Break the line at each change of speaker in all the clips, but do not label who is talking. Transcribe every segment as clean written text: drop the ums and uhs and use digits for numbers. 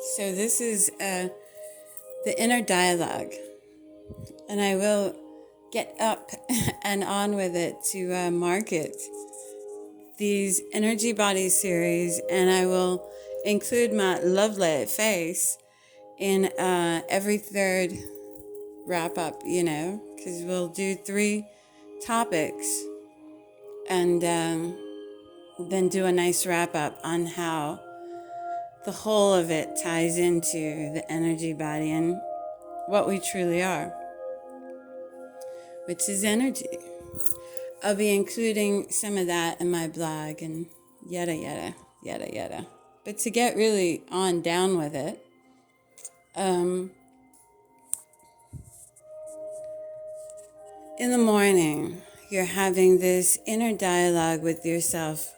So this is the Inner Dialogue, and I will get up and on with it to market these energy body series, and I will include my lovely face in every third wrap up, because we'll do 3 topics and then do a nice wrap up on how the whole of it ties into the energy body and what we truly are, which is energy. I'll be including some of that in my blog and yada, yada, yada, yada. But to get really on down with it, in the morning, you're having this inner dialogue with yourself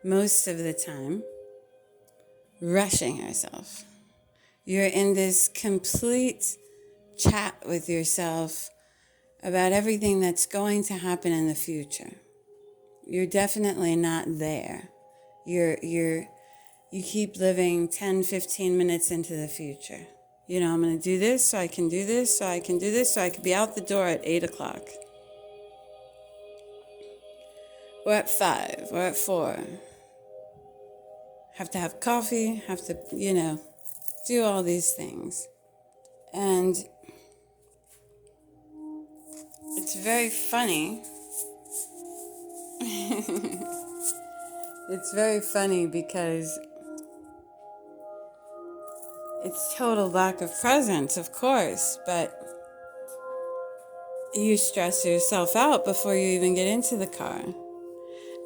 most of the time, rushing yourself. You're in this complete chat with yourself about everything that's going to happen in the future. You're definitely not there. You keep living 10, 15 minutes into the future. I'm going to do this so I can do this, so I can do this, so I can be out the door at 8 o'clock. Or at 5, or at 4. Have to have coffee, have to, do all these things. And it's very funny. It's very funny because it's total lack of presence, of course, but you stress yourself out before you even get into the car.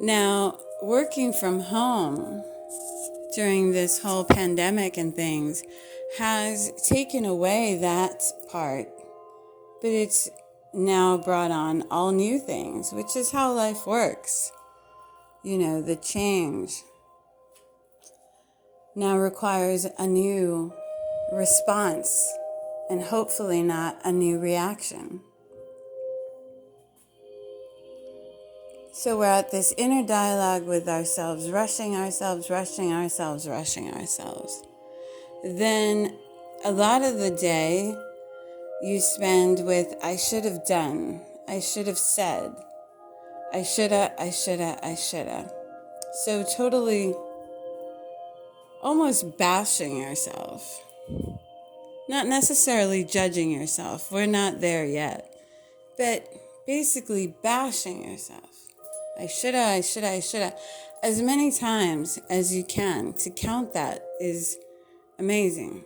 Now, working from home during this whole pandemic and things has taken away that part, but it's now brought on all new things, which is how life works. The change now requires a new response and hopefully not a new reaction. So we're at this inner dialogue with ourselves, rushing ourselves. Then a lot of the day you spend with, I should have done, I should have said, I shoulda. So totally almost bashing yourself. Not necessarily judging yourself. We're not there yet. But basically bashing yourself. I shoulda. As many times as you can. To count that is amazing.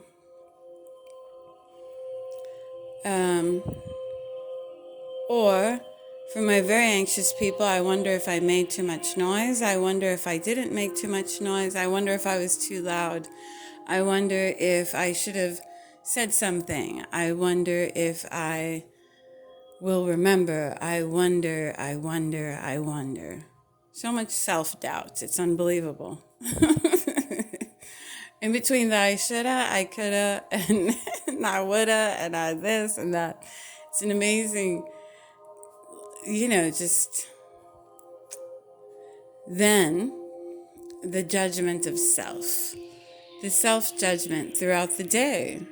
Or for my very anxious people, I wonder if I made too much noise. I wonder if I didn't make too much noise. I wonder if I was too loud. I wonder if I should have said something. I wonder if I will remember. I wonder. So much self-doubt. It's unbelievable. In between the I shoulda, I coulda, and I woulda, and I this and that. It's an amazing, just then the judgment of self, the self-judgment throughout the day.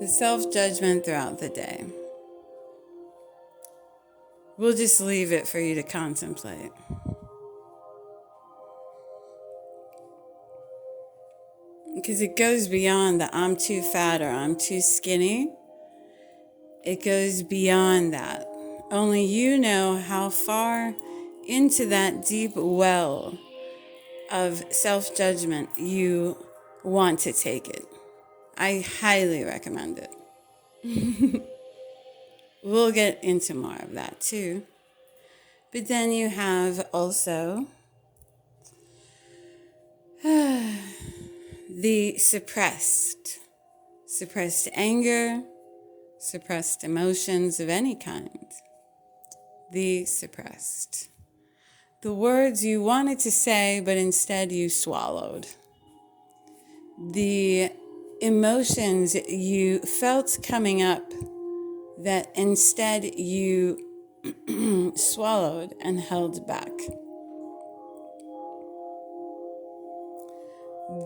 The self-judgment throughout the day. We'll just leave it for you to contemplate. Because it goes beyond the I'm too fat or I'm too skinny. It goes beyond that. Only you know how far into that deep well of self-judgment you want to take it. I highly recommend it. We'll get into more of that too. But then you have also the suppressed anger, suppressed emotions of any kind. The suppressed. The words you wanted to say, but instead you swallowed. The emotions you felt coming up that instead you swallowed and held back.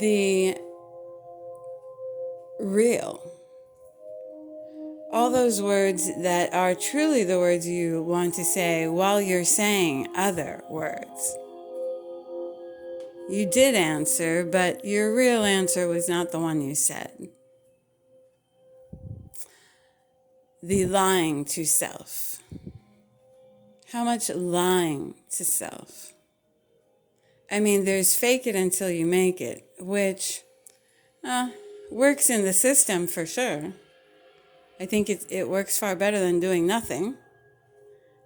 the real. All those words that are truly the words you want to say while you're saying other words. You did answer, but your real answer was not the one you said. The lying to self. How much lying to self? I mean, there's fake it until you make it, which works in the system for sure. I think it works far better than doing nothing.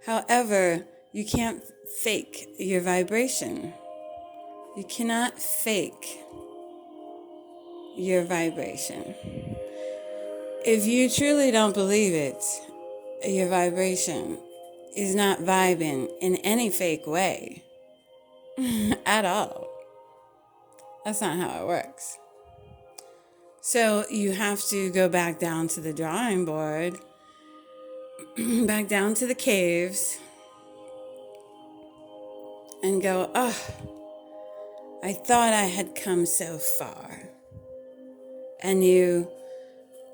However, you can't fake your vibration. You cannot fake your vibration. If you truly don't believe it, your vibration is not vibing in any fake way at all. That's not how it works. So you have to go back down to the drawing board, back down to the caves, and go, I thought I had come so far. And you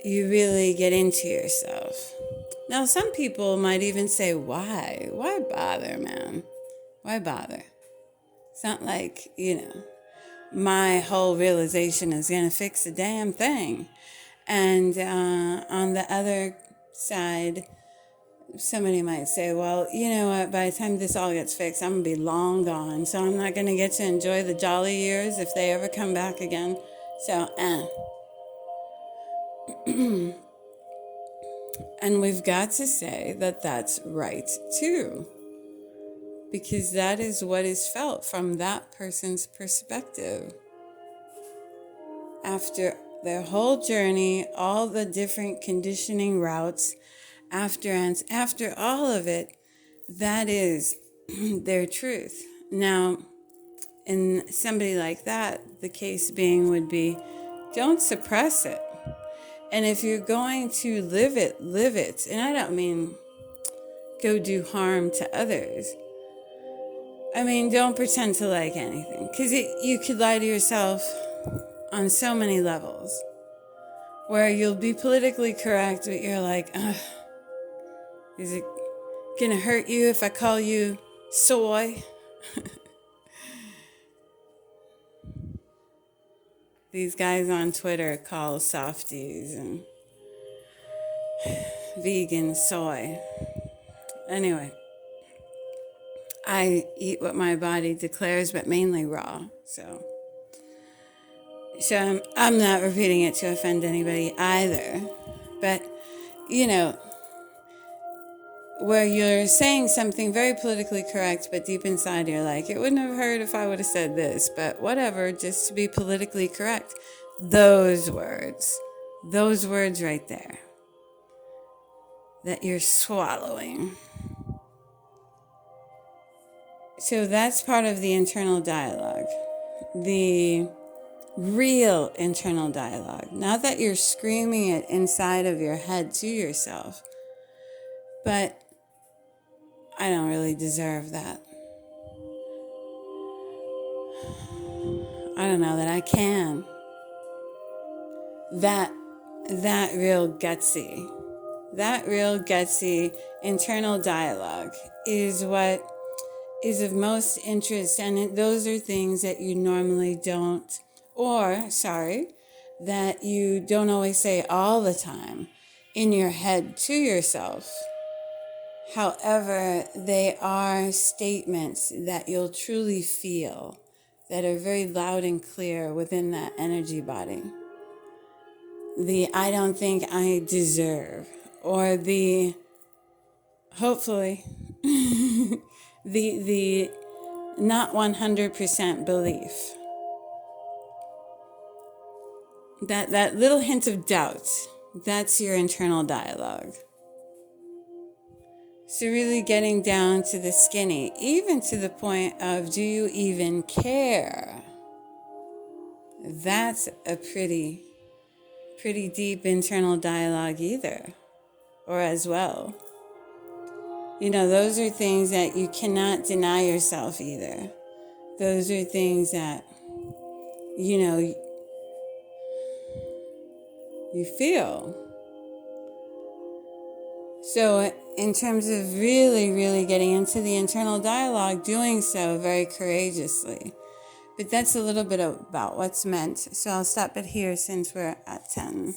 really get into yourself. Now, some people might even say, why? Why bother, man? Why bother? It's not like, my whole realization is going to fix a damn thing. And on the other side, somebody might say, well, you know what, by the time this all gets fixed, I'm going to be long gone. So I'm not going to get to enjoy the jolly years if they ever come back again. So, And we've got to say that that's right too. Because that is what is felt from that person's perspective. After their whole journey, all the different conditioning routes, after all of it, that is their truth. Now, in somebody like that, the case being would be, don't suppress it. And if you're going to live it. And I don't mean go do harm to others. I mean, don't pretend to like anything. Because you could lie to yourself on so many levels. Where you'll be politically correct, but you're like, is it going to hurt you if I call you soy? These guys on Twitter call softies and vegan soy. Anyway, I eat what my body declares, but mainly raw. So I'm not repeating it to offend anybody either. But, where you're saying something very politically correct, but deep inside you're like, it wouldn't have hurt if I would have said this, but whatever, just to be politically correct. Those words right there, that you're swallowing. So that's part of the internal dialogue, the real internal dialogue. Not that you're screaming it inside of your head to yourself, but I don't really deserve that. I don't know that I can. That real gutsy internal dialogue is what is of most interest. And those are things that you normally that you don't always say all the time in your head to yourself. However, they are statements that you'll truly feel, that are very loud and clear within that energy body. The I don't think I deserve, or the hopefully the not 100% belief. That little hint of doubt, that's your internal dialogue. So really getting down to the skinny, even to the point of, do you even care? That's a pretty deep internal dialogue either, or as well. Those are things that you cannot deny yourself either. Those are things that you feel. So in terms of really, really getting into the internal dialogue, doing so very courageously. But that's a little bit about what's meant. So I'll stop it here since we're at 10.